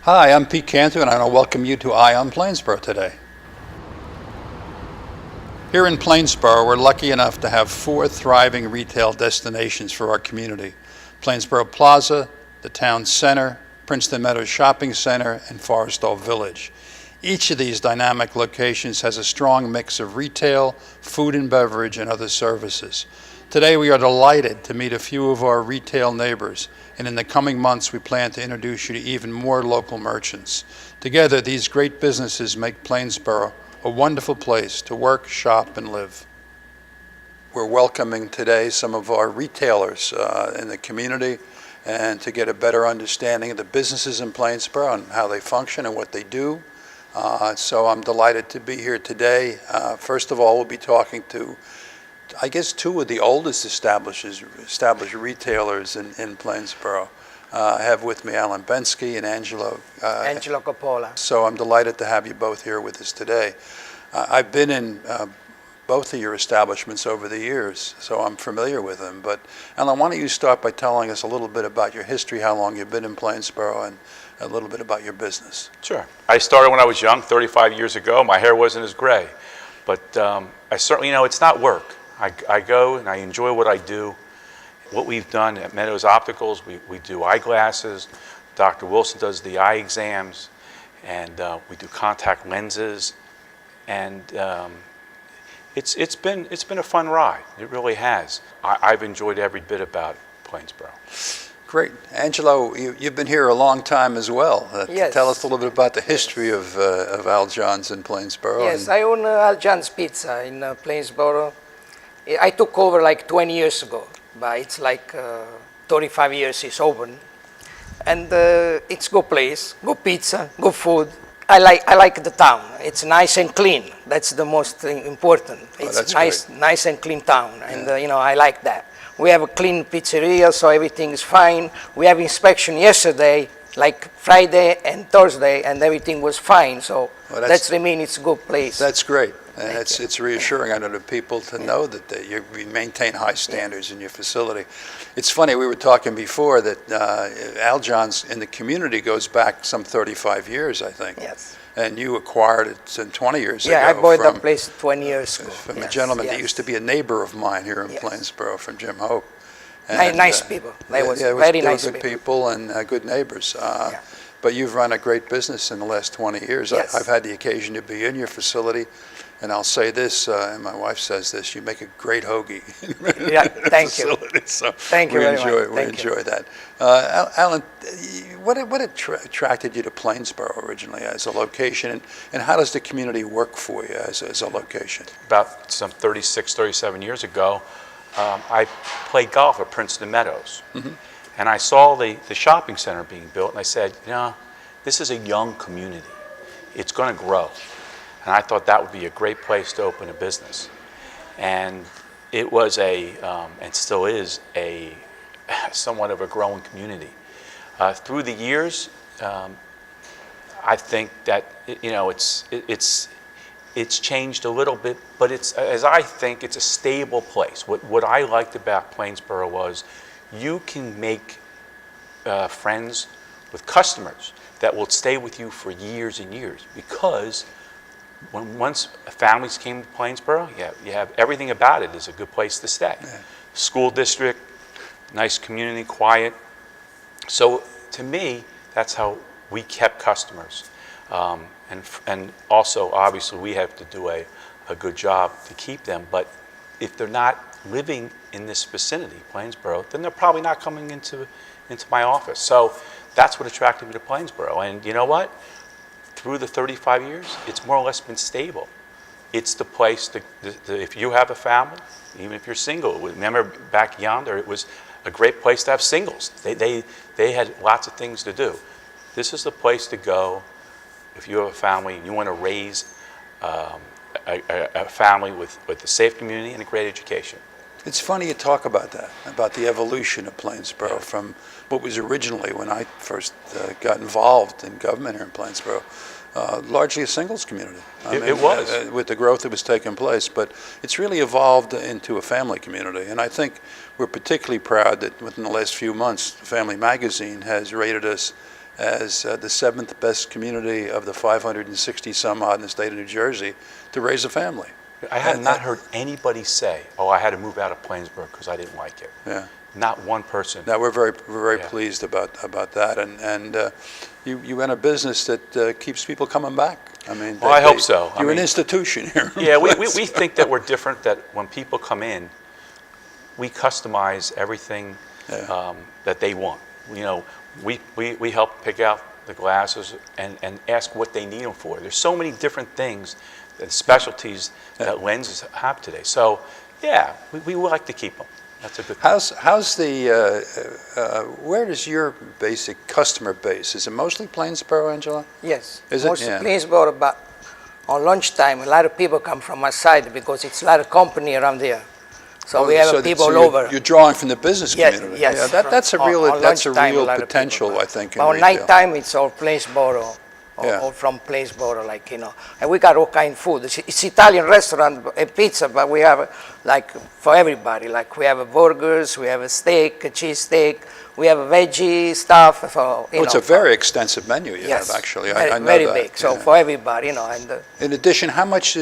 Hi, I'm Pete Cantu, and I want to welcome you to Eye on Plainsboro today. Here in Plainsboro, we're lucky enough to have 4 thriving retail destinations for our community: Plainsboro Plaza, the Town Center, Princeton Meadows Shopping Center, and Forestall Village. Each of these dynamic locations has a strong mix of retail, food and beverage, and other services. Today we are delighted to meet a few of our retail neighbors, and in the coming months we plan to introduce you to even more local merchants. Together, these great businesses make Plainsboro a wonderful place to work, shop, and live. We're welcoming today some of our retailers in the community, and to get a better understanding of the businesses in Plainsboro and how they function and what they do. So I'm delighted to be here today. First of all, we'll be talking to, I guess, 2 of the oldest established retailers in Plainsboro. I have with me Alan Bensky and Angelo Coppola. So I'm delighted to have you both here with us today. I've been in both of your establishments over the years, so I'm familiar with them. But Alan, why don't you start by telling us a little bit about your history, how long you've been in Plainsboro, and a little bit about your business. Sure. I started when I was young, 35 years ago. My hair wasn't as gray. But I certainly, it's not work. I go and I enjoy what I do. What we've done at Meadows Opticals, we do eyeglasses. Dr. Wilson does the eye exams, and we do contact lenses. And it's been a fun ride. It really has. I've enjoyed every bit about Plainsboro. Great. Angelo, you've been here a long time as well. Yes. Tell us a little bit about the history of Al John's in Plainsboro. Yes, I own Al John's Pizza in Plainsboro. I took over like 20 years ago, but it's like 35 years it's open. And it's good place, good pizza, good food. I like the town. It's nice and clean. That's the most important. It's nice and clean town, and I like that. We have a clean pizzeria, so everything is fine. We have inspection yesterday, like Friday and Thursday, and everything was fine. So that's mean it's a good place. That's great, and it's reassuring, I know, to people to know that you maintain high standards in your facility. It's funny, we were talking before that Al John's in the community goes back some 35 years, I think. Yes. And you acquired it some 20 years ago. Yeah, I bought that place 20 years ago. From a gentleman that used to be a neighbor of mine here in Plainsboro, from Jim Hope. And, nice people. They were very nice good people and good neighbors. But you've run a great business in the last 20 years. Yes. I've had the occasion to be in your facility, and I'll say this, and my wife says this, you make a great hoagie. Yeah, thank you. So thank you very much. We enjoy that. Alan, what attracted you to Plainsboro originally as a location, and how does the community work for you as a location? About some 36, 37 years ago, I played golf at Princeton Meadows. Mm-hmm. And I saw the shopping center being built, and I said, this is a young community. It's going to grow. And I thought that would be a great place to open a business. And it was and still is, somewhat of a growing community. Through the years, I think that it's changed a little bit, but as I think, it's a stable place. What I liked about Plainsboro was you can make friends with customers that will stay with you for years and years, because once families came to Plainsboro, you have everything about it is a good place to stay. Yeah. School district, nice community, quiet. So to me, that's how we kept customers. And also, obviously, we have to do a good job to keep them. But if they're not living in this vicinity, Plainsboro, then they're probably not coming into my office. So that's what attracted me to Plainsboro. And you know what? Through the 35 years, it's more or less been stable. It's the place if you have a family, even if you're single. Remember back yonder, it was a great place to have singles. They had lots of things to do. This is the place to go if you have a family and you want to raise a family with a safe community and a great education. It's funny you talk about that, about the evolution of Plainsboro from what was originally, when I first got involved in government here in Plainsboro, largely a singles community. It was. With the growth that was taking place, but it's really evolved into a family community. And I think we're particularly proud that within the last few months, Family Magazine has rated us as the 7th best community of the 560 some odd in the state of New Jersey to raise a family. I have not heard anybody say, "Oh, I had to move out of Plainsboro because I didn't like it." Yeah. Not one person. Now we're very Yeah. pleased about that, and you run a business that keeps people coming back. I mean, Well, I hope so. You're an institution here. Yeah, we think that we're different, that when people come in, we customize everything that they want. You know, we help pick out the glasses and ask what they need them for. There's so many different things, specialties that lenses have today. So, yeah, we like to keep them. That's a good thing. How's the, where is your basic customer base? Is it mostly Plainsboro, Angela? Yes. Is it? Mostly Yeah. Plainsboro, but on lunchtime, a lot of people come from my side because it's a lot of company around there. So we have people all over. You're drawing from the business Yes, community. yes. Yeah, that's a On real lunchtime, a lot of potential, people. I think, in But on retail. nighttime, it's all Plainsboro, Yeah. or from Plainsboro, like, you know. And we got all kind of food. It's Italian restaurant and pizza, but we have, like, for everybody. Like, we have burgers, we have a steak, a cheese steak, we have a veggie stuff. For, you It's know, a very extensive menu you yes, have, actually. Very, I know very that. big. So Yeah. for everybody, you know. And In addition, how much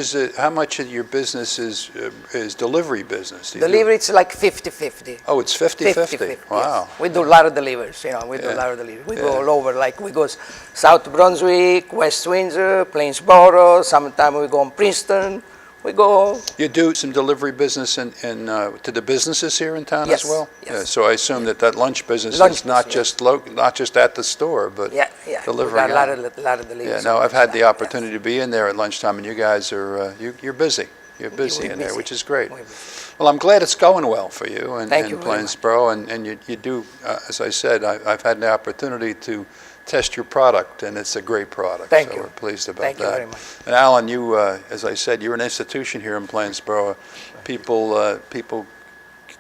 of your business is delivery business? Do you do- delivery, it's like 50-50. Oh, it's 50-50. 50-50, Wow. yes. We do a lot of deliveries, you know, we do a Yeah. lot of deliveries. We Yeah. go all over, like we go South Brunswick, West Windsor, Plainsboro, sometimes we go on Princeton, we go, You do some delivery business to the businesses here in town Yes, as well? yes. Yeah, so I assume that lunch business Lunch is not business, not just at the store, but yeah, we delivering got a lot out. of deliveries. Yeah, no, I've had the Yes. opportunity to be in there at lunchtime, and you guys are, you're busy. You're busy We're in there, busy. which is great. We're busy. Well, I'm glad it's going well for you Thank in you very much. Plainsboro, and you do, as I said, I've had the opportunity to test your product, and it's a great product. Thank so you. we're pleased about Thank that. you very much. And Alan, you, as I said, you're an institution here in Plainsboro. People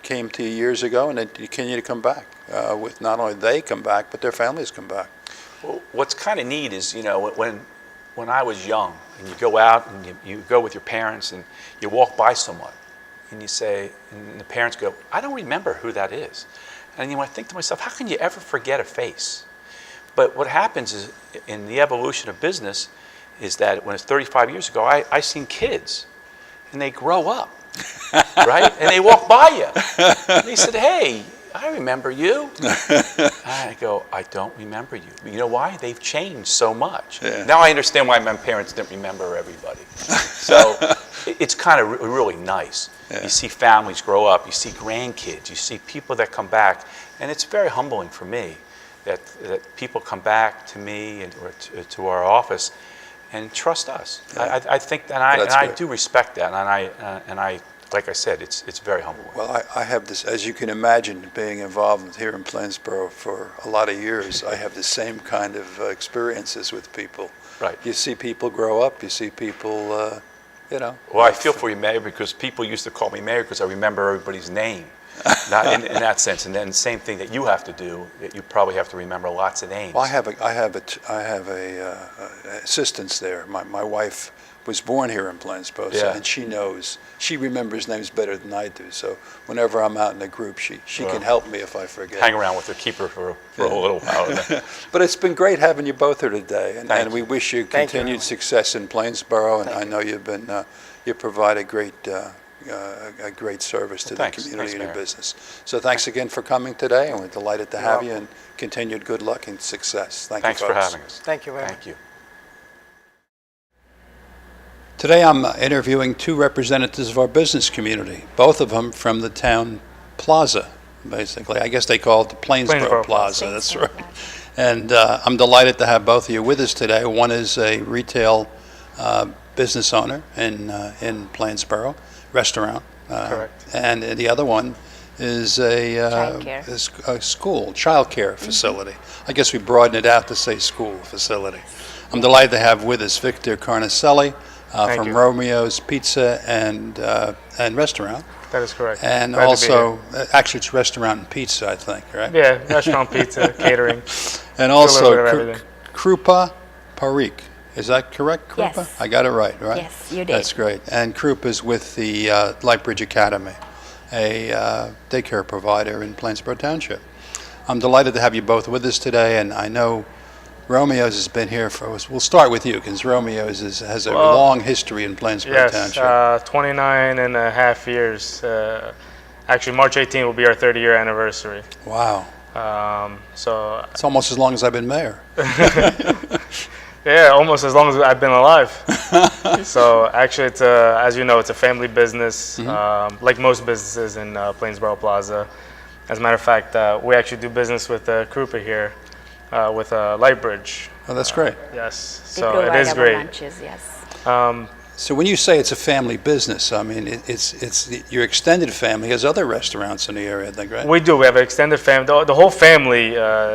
came to you years ago, and they continue to come back. With not only they come back, but their families come back. Well, what's kind of neat is, you know, when I was young, and you go out and you go with your parents and you walk by someone, and you say, and the parents go, "I don't remember who that is." And you know, I think to myself, how can you ever forget a face? But what happens is, in the evolution of business, is that when it's 35 years ago, I seen kids, and they grow up, right? And they walk by you. And they said, "Hey, I remember you." I go, "I don't remember you." You know why? They've changed so much. Yeah. Now I understand why my parents didn't remember everybody. So it's kind of really nice. Yeah. You see families grow up, you see grandkids, you see people that come back, and it's very humbling for me that people come back to me or to our office and trust us. Yeah. I think that, and I good. do respect that, and I like I said, it's very humbling. Well, I have this, as you can imagine, being involved here in Plainsboro for a lot of years, I have the same kind of experiences with people. Right. You see people grow up, you see people, you know. Well, I feel for you, Mayor, because people used to call me Mayor because I remember everybody's name. Not in that sense, and then the same thing that you have to do, that you probably have to remember lots of names. Well, I have a assistance there. My wife was born here in Plainsboro, Yeah. and she remembers names better than I do. So whenever I'm out in a group, she can help me if I forget. Hang around with her, keep her for a little while. But it's been great having you both here today, and Thank we you. wish you Thank you very continued much. success in Plainsboro. And Thank I know you've been you provide a great service to the Thanks. community Thanks, and your Mayor. business. So thanks again for coming today, and we're delighted to You're have you, welcome. and continued good luck and success. Thanks you, for folks. having us. Thank you very much. Thank you. Today I'm interviewing two representatives of our business community, both of them from the town plaza, basically. I guess they call it the Plainsboro Plaza, that's right. And I'm delighted to have both of you with us today. One is a retail business owner in Plainsboro, restaurant. Correct. And the other one is Childcare. a school, childcare facility. I guess we broaden it out to say school facility. I'm delighted to have with us Victor Carnicelli from you. Romeo's Pizza and Restaurant. That is correct. And Glad to be also, actually it's restaurant and pizza, I think, right? here. Yeah, restaurant, pizza, catering. And a also little bit of everything. Krupa Parik. Is that correct, Krupa? Yes. I got it right? Yes, you did. That's great. And Krupa is with the Lightbridge Academy, a daycare provider in Plainsboro Township. I'm delighted to have you both with us today, and I know Romeo's has been here for us. We'll start with you because Romeo's has a Well, long history in Plainsboro Yes, Township. 29 and a half years. Actually, March 18 will be our 30-year anniversary. Wow. So, It's almost as long as I've been mayor. yeah, almost as long as I've been alive. So, actually, it's as you know, it's a family business, like most businesses in Plainsboro Plaza. As a matter of fact, we actually do business with Krupa here, with Lightbridge. Oh, that's great. Yes, They so provide it is our great. lunches, yes. So when you say it's a family business, I mean, your extended family has other restaurants in the area, I think, right? We do. We have an extended family. The whole family,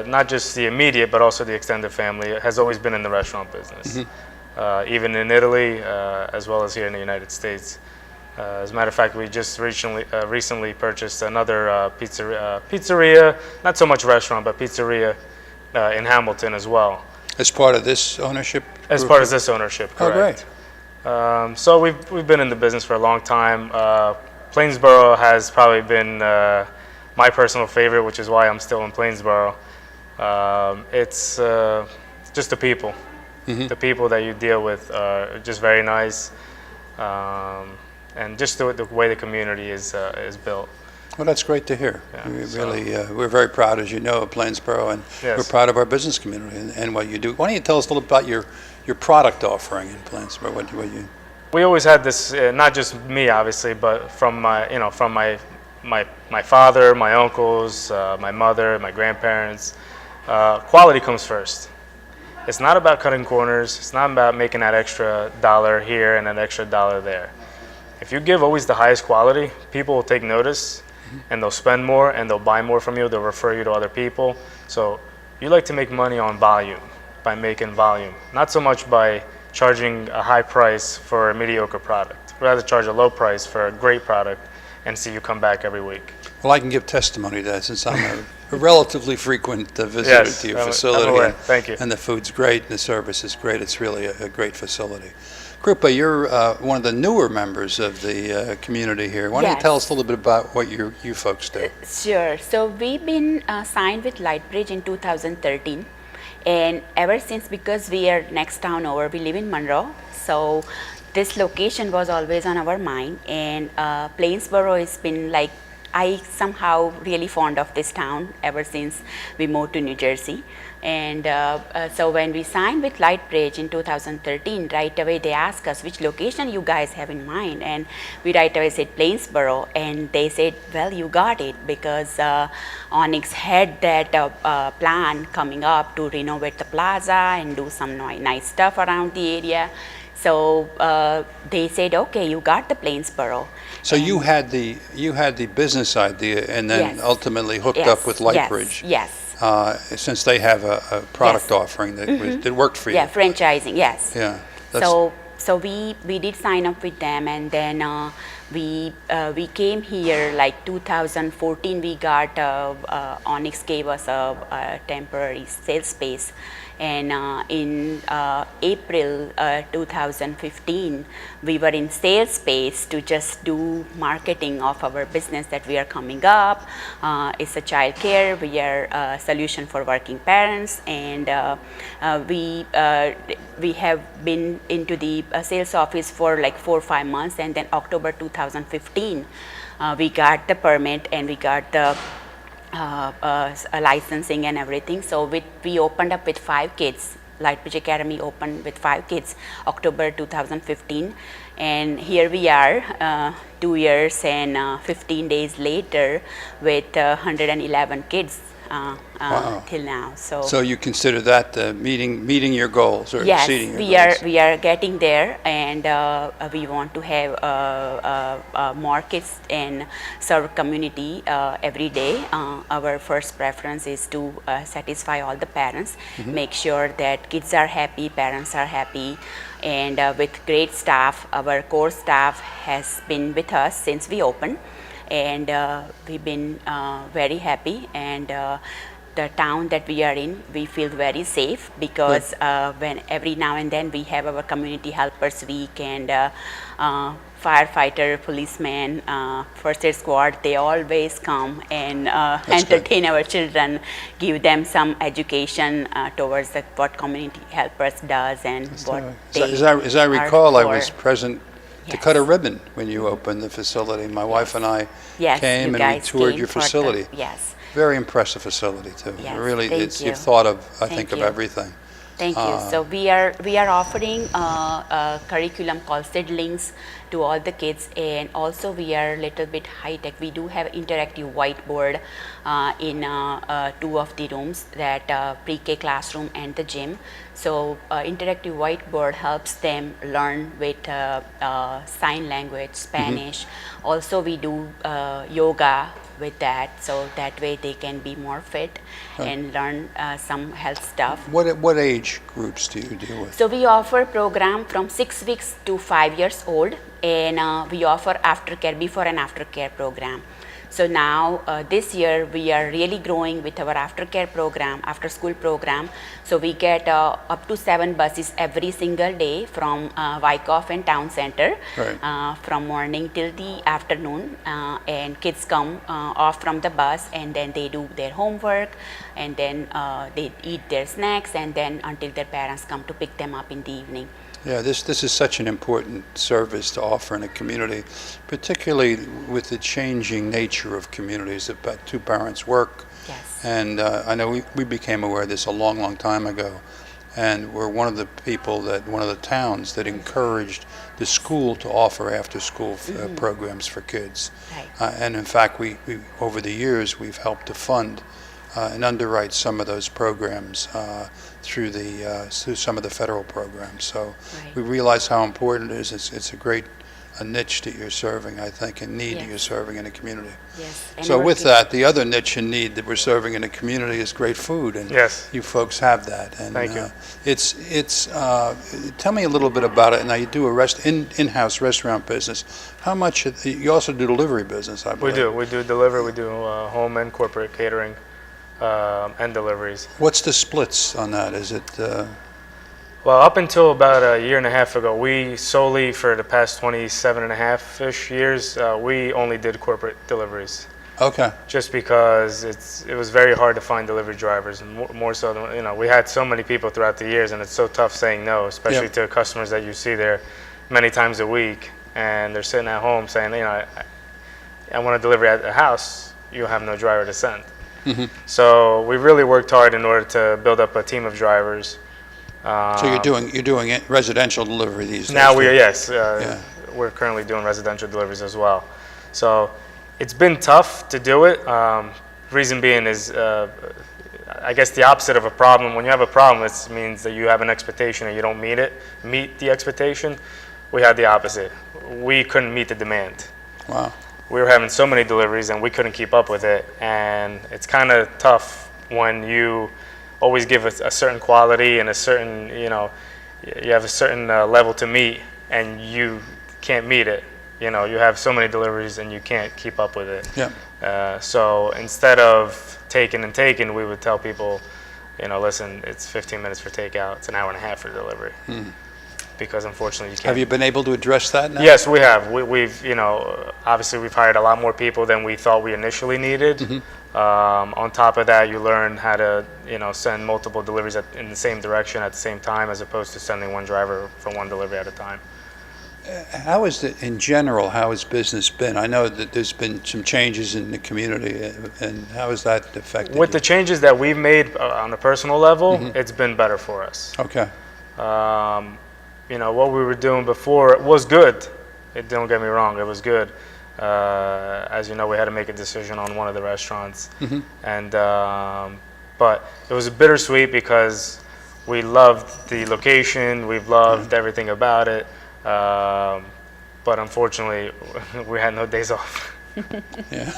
not just the immediate, but also the extended family, has always been in the restaurant business. Even in Italy, as well as here in the United States. As a matter of fact, we just recently purchased another pizzeria, not so much restaurant, but pizzeria in Hamilton as well. As part of this ownership? As group? part of this ownership, Oh, correct. great. So we've been in the business for a long time. Plainsboro has probably been my personal favorite, which is why I'm still in Plainsboro. It's just the people. The people that you deal with are just very nice, and just the way the community is built. Well, that's great to hear. Yeah, We so- really, we're very proud, as you know, of Plainsboro, and Yes. we're proud of our business community and what you do. Why don't you tell us a little about your product offering in Plainsboro? What you We always had this, not just me, obviously, but from my father, my uncles, my mother, my grandparents. Quality comes first. It's not about cutting corners. It's not about making that extra dollar here and that extra dollar there. If you give always the highest quality, people will take notice, and they'll spend more, and they'll buy more from you. They'll refer you to other people. So you like to make money on volume, by making volume, not so much by charging a high price for a mediocre product. Rather charge a low price for a great product and see you come back every week. Well, I can give testimony to that since I'm a relatively frequent visitor Yes, to your I'm facility. aware. And, Thank you. And the food's great, and the service is great. It's really a great facility. Krupa, you're one of the newer members of the community here. Why don't you Yes. tell us a little bit about what you folks do? Sure. So we've been signed with Lightbridge in 2013, and ever since, because we are next town over, we live in Monroe, so this location was always on our mind. And Plainsboro has been like, I somehow really fond of this town ever since we moved to New Jersey. And so when we signed with Lightbridge in 2013, right away they asked us which location you guys have in mind, and we right away said Plainsboro, and they said, well, you got it, because Onyx had that plan coming up to renovate the plaza and do some nice stuff around the area. So they said, okay, you got the Plainsboro. So you had the business idea and then Yes. ultimately hooked Yes, up with Lightbridge. Yes. Since they have a product Yes. offering that worked for you. Yeah, franchising, yes. Yeah. that's- So we did sign up with them, and then we came here like 2014. We got Onyx gave us a temporary sales space, and in April 2015 we were in sales space to just do marketing of our business that we are coming up. It's a child care. We are a solution for working parents, and we have been into the sales office for like 4 or 5 months, and then October 2015 we got the permit and we got the licensing and everything. So we opened up with 5 kids. Lightbridge Academy opened with 5 kids October 2015, and here we are 2 years and 15 days later with 111 kids Wow. till now. So you consider that meeting your goals or Yes, exceeding your goals? we are getting there, and we want to have markets and serve community every day. Our first preference is to satisfy all the parents, make sure that kids are happy, parents are happy, and with great staff. Our core staff has been with us since we opened, and we've been very happy. And the town that we are in, we feel very safe because when every now and then we have our community helpers week and firefighter, policeman, first aid squad, they always come and entertain our children, give them some education towards what community helpers does and what As I recall, I was for. present to Yes. cut a ribbon when you opened the facility. My wife and I Yes, came you and we guys toured came your for the- facility. yes. Very impressive facility too. Yes, Really, thank you. you've thought of, I Thank think, of you. everything. Thank you. So we are offering a curriculum called Seedlings to all the kids, and also we are a little bit high tech. We do have interactive whiteboard in 2 of the rooms, that pre-K classroom and the gym. So interactive whiteboard helps them learn with sign language, Spanish. Also we do yoga with that, so that way they can be more fit and learn some health stuff. What age groups do you deal with? So we offer program from 6 weeks to 5 years old, and we offer aftercare, before and aftercare program. So now this year we are really growing with our aftercare program, after school program. So we get up to 7 buses every single day from Wyckoff and Town Center, Right. from morning till the afternoon, and kids come off from the bus and then they do their homework, and then they eat their snacks, and then until their parents come to pick them up in the evening. Yeah, this is such an important service to offer in a community, particularly with the changing nature of communities. That 2 parents work, Yes. and I know we became aware of this a long, long time ago, and we're one of the people one of the towns that encouraged the school to offer after-school programs for kids. Right. And in fact, we over the years we've helped to fund and underwrite some of those programs through some of the federal programs. So Right. we realize how important it is. It's a great niche that you're serving, I think, and need that Yes. you're serving in the community. Yes. And So our with kids- that, the other niche and need that we're serving in the community is great food, and Yes. you folks have that. And Thank you. It's tell me a little bit about it. Now you do a in-house restaurant business. How much? You also do delivery business, I We believe. do delivery, we do home and corporate catering and deliveries. What's the splits on that? Is it? Well, up until about a year and a half ago, we solely, for the past 27 and a half-ish years, we only did corporate deliveries. Okay. Just because it was very hard to find delivery drivers, and more so than, we had so many people throughout the years, and it's so tough saying no, especially Yep. to customers that you see there many times a week, and they're sitting at home saying, I want to deliver at the house, you have no driver to send. So we really worked hard in order to build up a team of drivers. So you're doing it residential delivery these days. Now too? we're currently doing residential deliveries as well. So it's been tough to do it. Reason being is, I guess the opposite of a problem. When you have a problem, it means that you have an expectation and you don't meet the expectation. We had the opposite. We couldn't meet the demand. Wow. We were having so many deliveries and we couldn't keep up with it. And it's kind of tough when you always give a certain quality and a certain, you have a certain level to meet and you can't meet it. You have so many deliveries and you can't keep up with it. Yeah. So instead of taking, we would tell people, listen, it's 15 minutes for takeout, it's an hour and a half for delivery. Because unfortunately you can't. Have you been able to address that now? Yes, we have. We've, obviously we've hired a lot more people than we thought we initially needed. On top of that, you learn how to, send multiple deliveries in the same direction at the same time, as opposed to sending one driver for one delivery at a time. How is it, in general, how has business been? I know that there's been some changes in the community, and how has that affected With you? the changes that we've made on a personal level, it's been better for us. Okay. What we were doing before was good. Don't get me wrong, it was good. As you know, we had to make a decision on one of the restaurants, and but it was bittersweet because we loved the location, we've loved everything about it, but unfortunately, we had no days off. Yeah,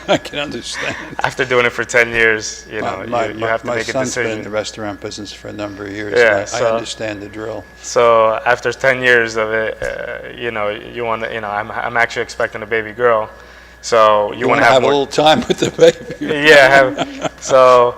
I can understand. After doing it for 10 years, you have to make a My son's been in decision. the restaurant business for a number of years. Yeah, and I so- understand the drill. So after 10 years of it, you want to, I'm actually expecting a baby girl, so you want to have a more. little time with the baby. Yeah, so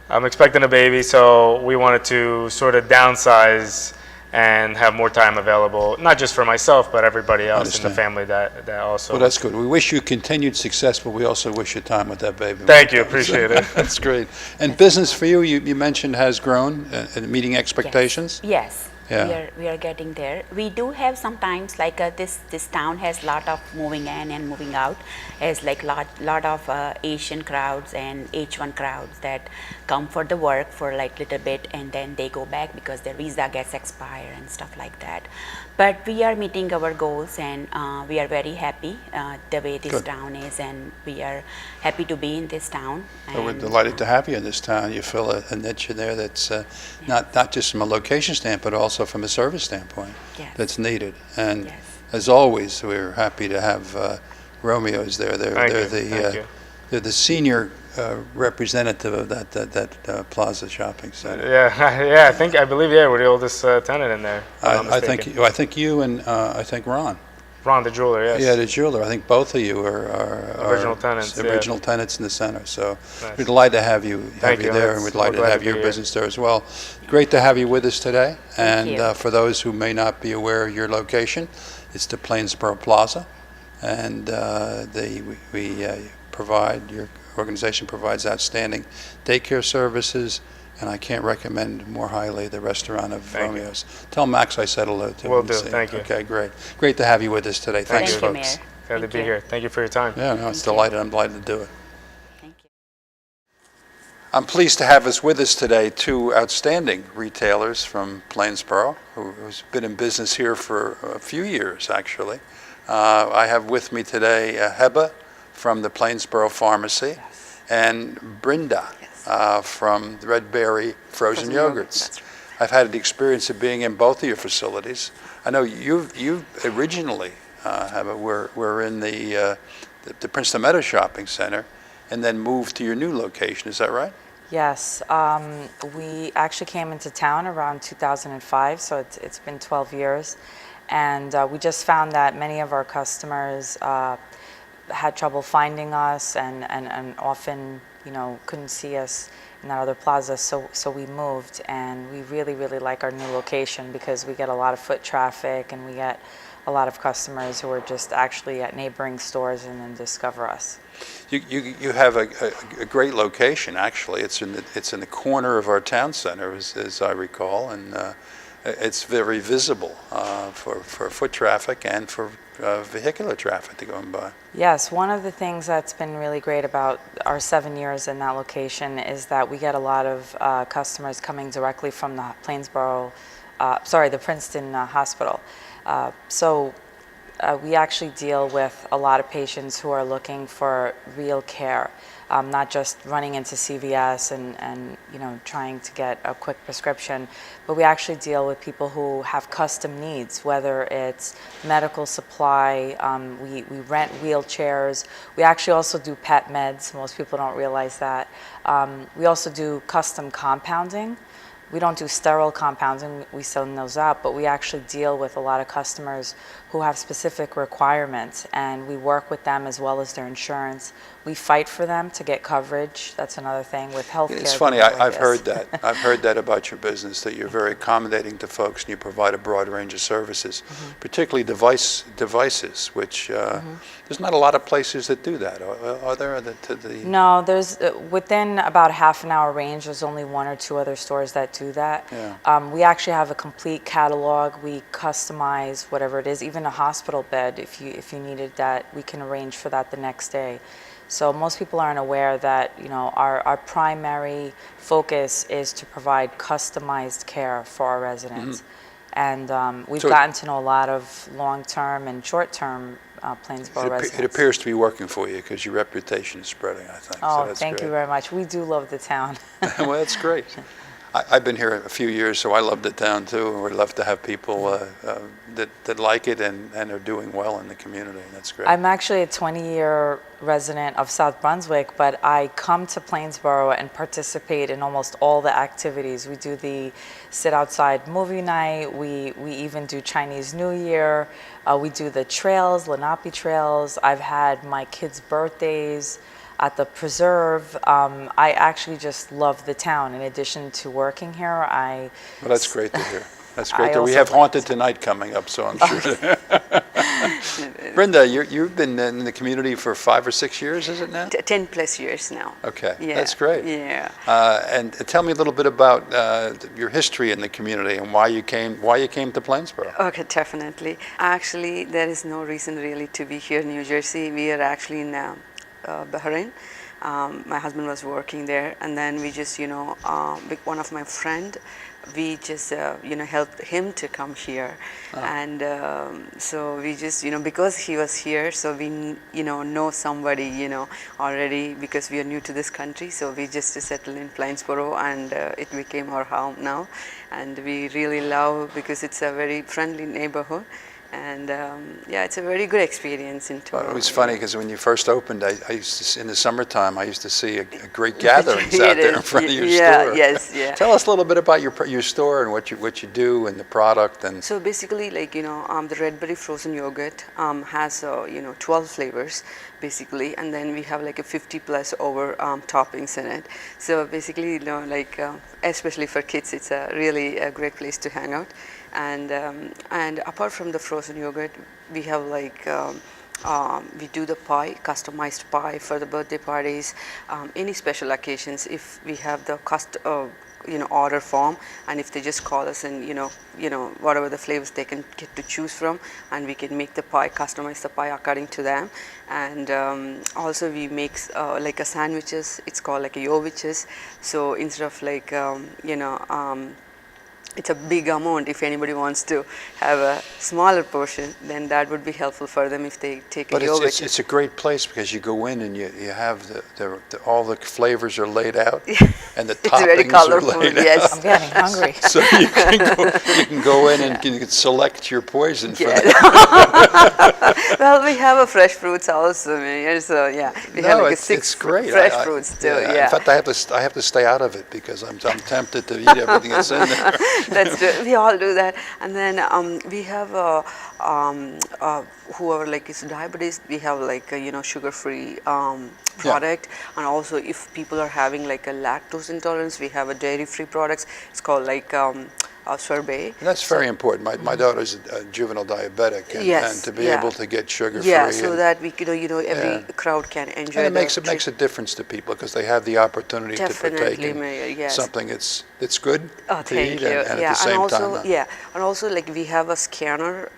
I'm expecting a baby, so we wanted to sort of downsize and have more time available, not just for myself, but everybody else in the Understand. family that also. Well, that's good. We wish you continued success, but we also wish you time with that baby. Thank you, appreciate it. That's great. And business for you, you mentioned, has grown and meeting expectations? Yes. Yeah. We are getting there. We do have sometimes like this town has lot of moving in and moving out, as like lot of Asian crowds and H1 crowds that come for the work for like little bit and then they go back because their visa gets expired and stuff like that. But we are meeting our goals and we are very happy the way this Good. town is, and we are happy to be in this town. Well, we're And, delighted to have you in this town. You fill a niche in there that's not just from a location standpoint, but also from a service standpoint Yes. that's needed. And Yes. as always, we're happy to have Romeo's there. Thank you, thank you. They're the senior representative of that Plaza Shopping Center. Yeah, I believe we're the oldest tenant in there. if I'm not I mistaken. think you and I think Ron. Ron, the jeweler, yes. Yeah, the jeweler. I think both of you are Original tenants, yeah. Original tenants in the center. So Nice. we're delighted to have you Thank you. there, and we're We're delighted to glad have to your be here. business there as well. Great to have you with us today. Thank And you. for those who may not be aware of your location, it's the Plainsboro Plaza, and your organization provides outstanding daycare services. And I can't recommend more highly the restaurant of Thank you. Romeo's. Tell Max I said hello to him. Will and do. see him. Thank you. Okay, great. Great to have you with us today. Thanks, Thank you, folks. Mayor. Glad to Thank be you. here. Thank you for your time. Yeah, no, it's Thank you. delighted. I'm delighted to do it. Thank you. I'm pleased to have us with us today two outstanding retailers from Plainsboro who's been in business here for a few years, actually. I have with me today Heba from the Plainsboro Pharmacy and Brinda from the Red Berry Frozen Yogurts. I've had the experience of being in both of your facilities. I know you originally, Heba, were in the Princeton Meadows Shopping Center and then moved to your new location. Is that right? Yes, we actually came into town around 2005, so it's been 12 years. And we just found that many of our customers had trouble finding us and often, couldn't see us in that other plaza. So we moved, and we really, really like our new location because we get a lot of foot traffic and we get a lot of customers who are just actually at neighboring stores and then discover us. You have a great location, actually. It's in the corner of our town center, as I recall, and it's very visible for foot traffic and for vehicular traffic to go by. Yes, one of the things that's been really great about our 7 years in that location is that we get a lot of customers coming directly from the the Princeton Hospital. We actually deal with a lot of patients who are looking for real care, not just running into CVS and trying to get a quick prescription, but we actually deal with people who have custom needs, whether it's medical supply, we rent wheelchairs, we actually also do pet meds, most people don't realize that. We also do custom compounding. We don't do sterile compounding, we send those out, but we actually deal with a lot of customers who have specific requirements, and we work with them as well as their insurance. We fight for them to get coverage. That's another thing with healthcare. It's funny, things like I've this. heard that. I've heard that about your business, that you're very accommodating to folks and you provide a broad range of services, particularly devices, which there's not a lot of places that do that, are there? No, there's within about half an hour range, there's only one or two other stores that do that. Yeah. We actually have a complete catalog. We customize whatever it is, even a hospital bed, if you needed that, we can arrange for that the next day. So most people aren't aware that our primary focus is to provide customized care for our residents. And we've gotten to know a lot of long-term and short-term Plainsboro residents. It appears to be working for you because your reputation is spreading, I think. Oh, So that's thank you great. very much. We do love the town. Well, that's great. I've been here a few years, so I love the town too, and we love to have people that like it and are doing well in the community. That's great. I'm actually a 20-year resident of South Brunswick, but I come to Plainsboro and participate in almost all the activities. We do the sit outside movie night, we even do Chinese New Year, we do the trails, Lenape trails. I've had my kids' birthdays. At the preserve, I actually just love the town. In addition to working here, Well, that's great to hear. That's I great. We also have like Haunted Tonight coming up, so I'm sure. Brenda, you've been in the community for 5 or 6 years, is it now? 10 plus years now. Okay, Yeah. that's great. Yeah. And tell me a little bit about your history in the community and why you came to Plainsboro. Okay, definitely. Actually, there is no reason really to be here in New Jersey. We are actually in Bahrain. My husband was working there, and then we just, with one of my friend, we just, helped him to come here. And so we just, because he was here, so we, know somebody, already, because we are new to this country. So we just settled in Plainsboro, and it became our home now. And we really love, because it's a very friendly neighborhood. And it's a very good experience in Toronto. It was funny because when you first opened, I used to see, in the summertime, I used to see a great gatherings out there in front of your store. Yes, yeah. Tell us a little bit about your store and what you do and the product and. So basically, the red berry frozen yogurt has 12 flavors basically, and then we have like a 50 plus over toppings in it. So basically, especially for kids, it's a really a great place to hang out. And apart from the frozen yogurt, we have we do the pie, customized pie for the birthday parties, any special occasions. If we have the order form, and if they just call us and whatever the flavors they can get to choose from, and we can make the pie, customize the pie according to them. And also we make like a sandwiches. It's called like a yoviches. So instead of it's a big amount. If anybody wants to have a smaller portion, then that would be helpful for them if they take a yogurt. But it's a great place because you go in and you have all the flavors are laid out and the toppings very colorful, are laid yes. out. I'm getting hungry. So you can go in and you can select your poison for Yeah. that. Well, we have a fresh fruits also, so yeah, we have like it's 6 great. fresh fruits too. Yeah. In fact, I have to stay out of it because I'm tempted to eat everything that's in there. That's true. We all do that. And then we have whoever is diabetes, we have sugar-free product. And also if people are having a lactose intolerance, we have a dairy-free products. It's called sorbet. And that's very important. My daughter's a juvenile diabetic, and to be able to get sugar-free. Yeah, so that we could, every crowd can enjoy. And it makes a difference to people because they have the opportunity to partake in yes. something that's good Oh, to thank eat you. and at the same time. And also we have a scanner.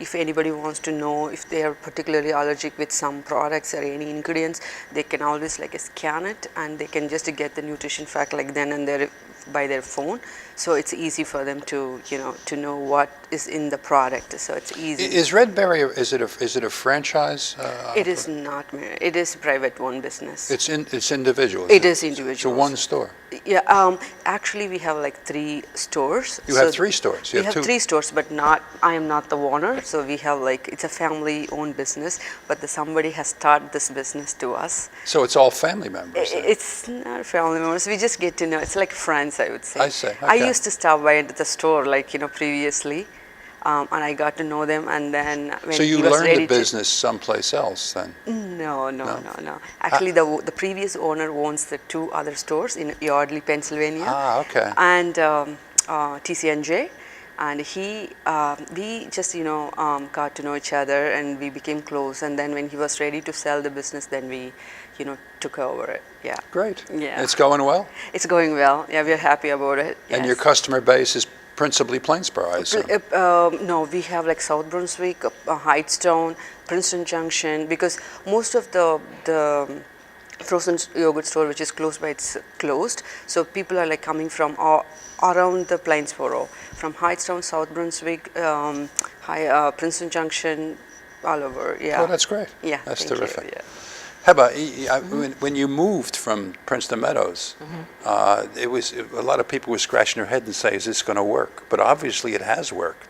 If anybody wants to know if they are particularly allergic with some products or any ingredients, they can always scan it, and they can just get the nutrition fact then and there by their phone. So it's easy for them to to know what is in the product. So it's easy. Is Red Berry is it a franchise? It is not. It is private owned business. It's individual. It is individual. So one store. Yeah. Actually, we have 3 stores. You have 3 stores. We have 3 stores, but I am not the owner. So we have it's a family owned business, but somebody has started this business to us. So it's all family members. Then. It's not family members. We just get to know. It's like friends, I would say. I see. Okay. I used to stop by at the store previously, and I got to know them. And then when So you he was learned ready the business someplace else then? No. Actually, the previous owner owns the 2 other stores in Yardley, Pennsylvania. Okay. And TCNJ. And we just got to know each other, and we became close. And then when he was ready to sell the business, then we took over it. Yeah. Great. Yeah. It's going well? It's going well. Yeah, we're happy about it. And yes. your customer base is principally Plainsboro, I assume? No, we have South Brunswick, Hightstown, Princeton Junction, because most of the frozen yogurt store which is close by, it's closed. So people are coming from around the Plainsboro, from Hightstown, South Brunswick, Princeton Junction, all over. Yeah. Oh, that's great. Yeah. That's thank terrific. You, yeah. Heba, when you moved from Princeton Meadows, a lot of people were scratching their head and saying, "Is this going to work?" But obviously, it has worked,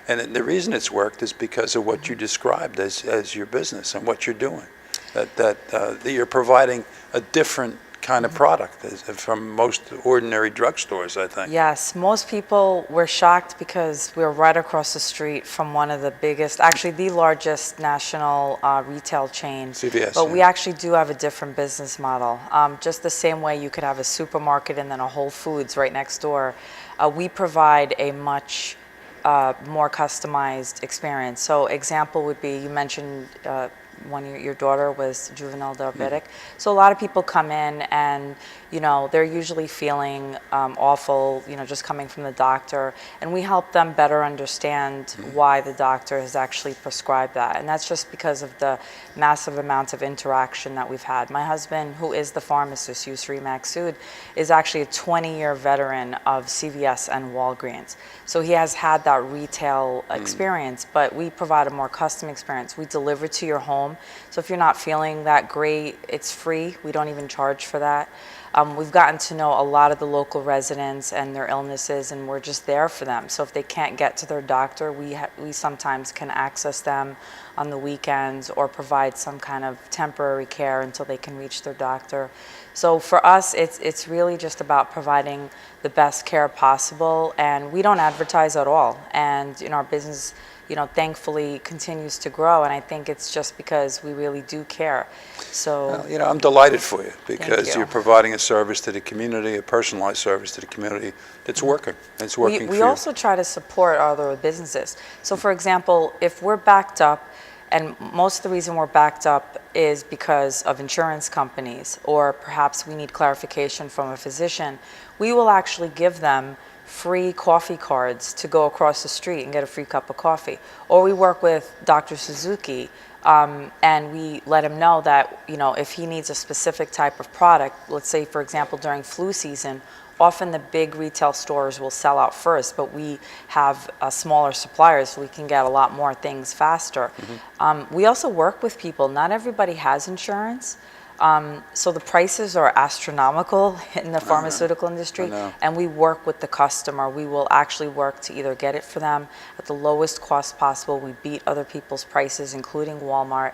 and the reason it's worked is because of what you described as your business and what you're doing. That you're providing a different kind of product from most ordinary drugstores, I think. Yes, most people were shocked because we're right across the street from one of the biggest, actually the largest national retail chain. CVS, But we yeah. actually do have a different business model. Just the same way you could have a supermarket and then a Whole Foods right next door. We provide a much more customized experience. So example would be, you mentioned your daughter was juvenile diabetic. So a lot of people come in and, you know, they're usually feeling awful, you know, just coming from the doctor. And we help them better understand why the doctor has actually prescribed that. And that's just because of the massive amounts of interaction that we've had. My husband, who is the pharmacist, Yusri Maksud, is actually a 20-year veteran of CVS and Walgreens. So he has had that retail experience, but we provide a more custom experience. We deliver to your home. So if you're not feeling that great, it's free. We don't even charge for that. We've gotten to know a lot of the local residents and their illnesses, and we're just there for them. So if they can't get to their doctor, we sometimes can access them on the weekends or provide some kind of temporary care until they can reach their doctor. So for us, it's really just about providing the best care possible, and we don't advertise at all. And our business, you know, thankfully continues to grow, and I think it's just because we really do care. So, Well, you know, I'm delighted for you because you. you're providing a service to the community, a personalized service to the community that's working. It's working for we you. also try to support other businesses. So for example, if we're backed up, and most of the reason we're backed up is because of insurance companies, or perhaps we need clarification from a physician, we will actually give them free coffee cards to go across the street and get a free cup of coffee. Or we work with Dr. Suzuki, and we let him know that, you know, if he needs a specific type of product, let's say, for example, during flu season, often the big retail stores will sell out first, but we have smaller suppliers, so we can get a lot more things faster. We also work with people. Not everybody has insurance. So the prices are astronomical in the pharmaceutical industry, and we work with the customer. We will actually work to either get it for them at the lowest cost possible. We beat other people's prices, including Walmart,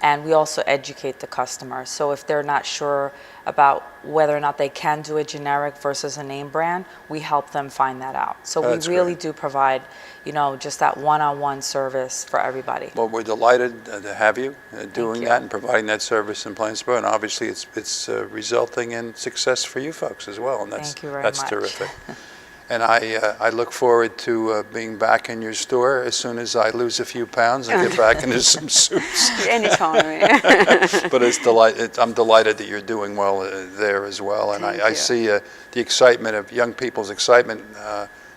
and we also educate the customer. So if they're not sure about whether or not they can do a generic versus a name brand, we help them find that out. So we really do provide, you know, just that one-on-one service for everybody. Well, we're delighted to have you doing that and providing that service in Plainsboro, and obviously it's resulting in success for you folks as well, and Thank you very that's much. terrific. And I look forward to being back in your store as soon as I lose a few pounds and get back into some suits. Anytime. But I'm delighted that you're doing well there as well, and Thank I you. see the excitement of young people's excitement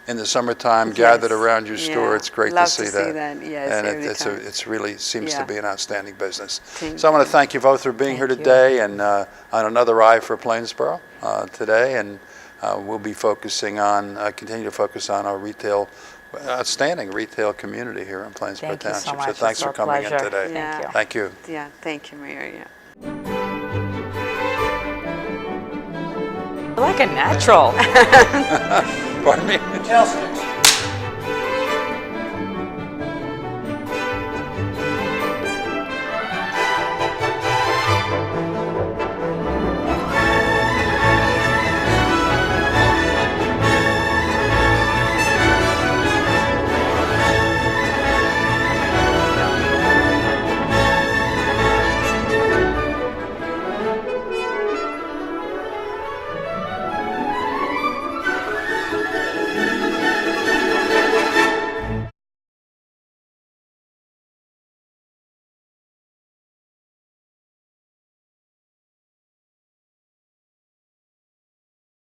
in the summertime gathered around your store. Yeah. It's great Love to see that. that. Yes, and every time. it's really seems to Yeah. be an outstanding business. Thank So I want you. to thank you both for being here Thank you. today and on another Eye for Plainsboro today, and we'll be focusing on continue to focus on our outstanding retail community here in Plainsboro Thank you so Township. much. So thanks It's for our coming in pleasure. today. Yeah. Thank you. Yeah, thank you, Mayor. Yeah. You're like a natural. Pardon me? Chelsea.